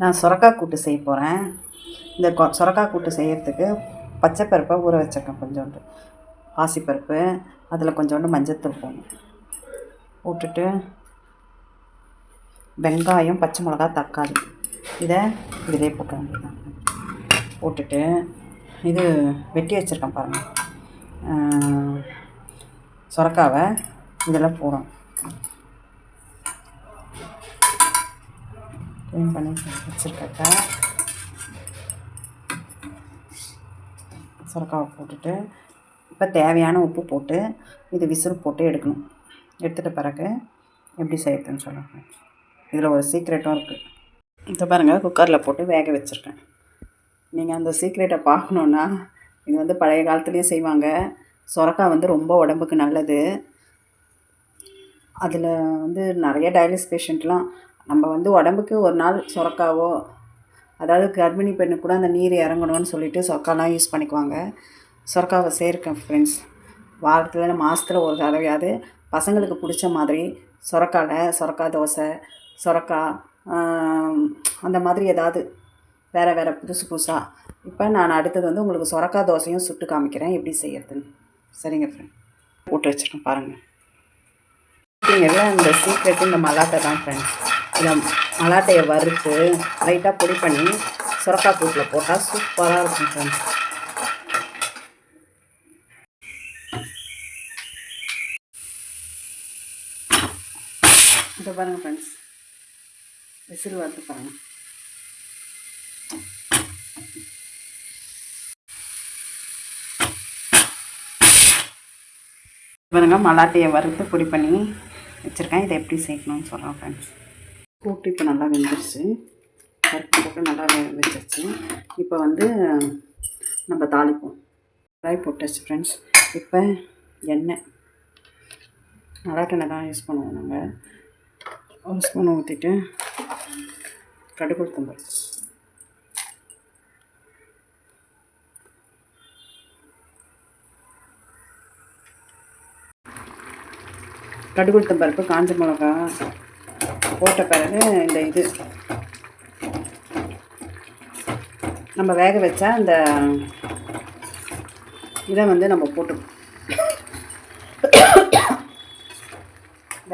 நான் சுரக்காய் கூட்டு செய்ய போகிறேன். இந்த சுரக்காய் கூட்டு செய்கிறதுக்கு பச்சை பருப்பை ஊற வச்சுருக்கேன். கொஞ்சோண்டு பாசிப்பருப்பு, அதில் கொஞ்சோண்டு மஞ்சத்தூள் போட்டுட்டு வெங்காயம், பச்சை மிளகா, தக்காளி இதை இதிலே போட்டு வேண்டியதான். போட்டுட்டு இது வெட்டி வச்சுருக்கேன் பாருங்கள், சுரக்காவை இதில் போடும் க்ளீன் பண்ணி வச்சுருக்க சுரக்காவை போட்டுட்டு இப்போ தேவையான உப்பு போட்டு இது விசில் போட்டு எடுக்கணும். எடுத்துகிட்ட பிறகு எப்படி செய்யறதுன்னு சொல்லுங்கள். இதில் ஒரு சீக்ரெட்டும் இருக்குது. இதை பாருங்கள், குக்கரில் போட்டு வேக வச்சுருக்கேன். நீங்கள் அந்த சீக்ரெட்டை பார்க்கணுன்னா இது பழைய காலத்துலேயும் செய்வாங்க. சுரக்காய் ரொம்ப உடம்புக்கு நல்லது. அதில் நிறைய டயாலிசிஸ் பேஷண்ட்லாம் நம்ம உடம்புக்கு ஒரு நாள் சுரக்காவோ, அதாவது கர்ப்பிணி பெண்ணுக்கு கூட அந்த நீர் இறங்கணும்னு சொல்லிட்டு சுரக்காலாம் யூஸ் பண்ணிக்குவாங்க. சுரக்காவை சேர்க்கேன் ஃப்ரெண்ட்ஸ். வாரத்தில் மாதத்தில் ஒரு தடவையாவது பசங்களுக்கு பிடிச்ச மாதிரி சுரக்காய் தோசை, சுரக்காய் அந்த மாதிரி ஏதாவது வேறு புதுசாக. இப்போ நான் அடுத்தது உங்களுக்கு சுரக்காய் தோசையும் சுட்டு காமிக்கிறேன் எப்படி செய்யறதுன்னு. சரிங்க ஃப்ரெண்ட், போட்டு வச்சுருக்கேன் பாருங்கள். இந்த சீக்ரெட்டு இந்த மலாட்டை தான் ஃப்ரெண்ட்ஸ். இந்த மலாட்டையை வறுத்து லைட்டாக பொடி பண்ணி சுரக்காய் கூட்டில் போட்டால் சூப்பராக இருக்கும் ஃப்ரெண்ட்ஸ். இதை பாருங்கள் ஃப்ரெண்ட்ஸ், விசில் வறுத்து பாருங்கள். பாருங்கள், மலாட்டையை வறுத்து பொடி பண்ணி வச்சுருக்கேன். இதை எப்படி சேர்க்கணும்னு சொல்கிறேன் ஃப்ரெண்ட்ஸ். கூட்டு இப்போ நல்லா வெந்துருச்சு. பருப்பு போட்டு நல்லா வச்சிருச்சு. இப்போ நம்ம தாளிப்போம். காய் போட்டாச்சு ஃப்ரெண்ட்ஸ். இப்போ எண்ணெய், மலாட்டெண்ணெய் தான் யூஸ் பண்ணுவோம் நாங்கள். ஒரு ஸ்பூன் ஊற்றிட்டு கடுகு உளுத்தம் பருப்பு, கடுகு உளுத்தம் பருப்பு, காஞ்ச மிளகா போட்ட பிறகு இந்த நம்ம வேக வச்சா இந்த இதை நம்ம போட்டு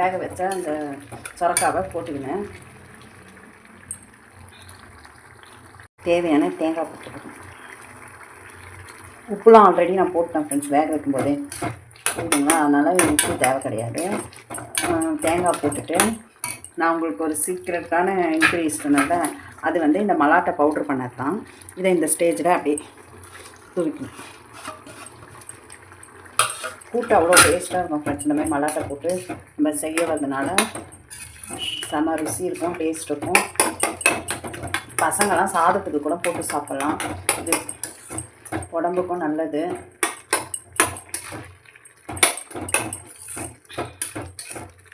வேக வச்சா அந்த சுரக்காவை போட்டுக்கினேன். தேவையான தேங்காய் போட்டுக்கணும். உப்புலாம் ஆல்ரெடி நான் போட்டேன் ஃப்ரெண்ட்ஸ் வேக வைக்கும்போதே, புரியுதுங்களா? அதனால் உப்பு தேவை கிடையாது. தேங்காய் போட்டுட்டு நான் உங்களுக்கு ஒரு சீக்ரெட்டான இன்க்ரீஸ் சொன்னேன்ல, அது இந்த மலாட்டை பவுட்ரு பண்ணது தான். இதை இந்த ஸ்டேஜில் அப்படியே தூவிக்கணும். கூட்டு அவ்வளோ டேஸ்ட்டாக இருக்கும் ஃப்ரெண்ட்ஸ். இந்த மாதிரி மலாட்டை போட்டு நம்ம செய்யறதுனால செம ருசி இருக்கும், டேஸ்ட் இருக்கும். பசங்கள்லாம் சாதத்துக்கு கூட போட்டு சாப்பிட்லாம். இது உடம்புக்கும் நல்லது.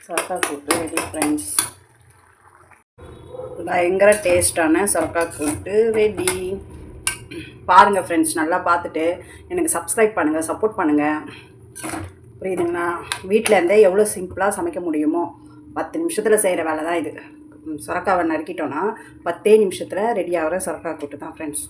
சுரக்காய் கூட்டு ரெடி ஃப்ரெண்ட்ஸ். பயங்கர டேஸ்டான சுரக்காய் கூட்டு ரெடி. பாருங்கள் ஃப்ரெண்ட்ஸ், நல்லா பார்த்துட்டு எனக்கு சப்ஸ்கிரைப் பண்ணுங்கள், சப்போர்ட் பண்ணுங்கள். புரியுதுங்களா? வீட்டில் இருந்தே எவ்வளோ சிம்பிளாக சமைக்க முடியுமோ 10 நிமிஷத்தில் செய்கிற வேலை தான் இது. சுரக்காவை நறுக்கிட்டோன்னா 10 நிமிஷத்தில் ரெடி ஆகிற சுரக்காய் கூட்டு தான் ஃப்ரெண்ட்ஸ்.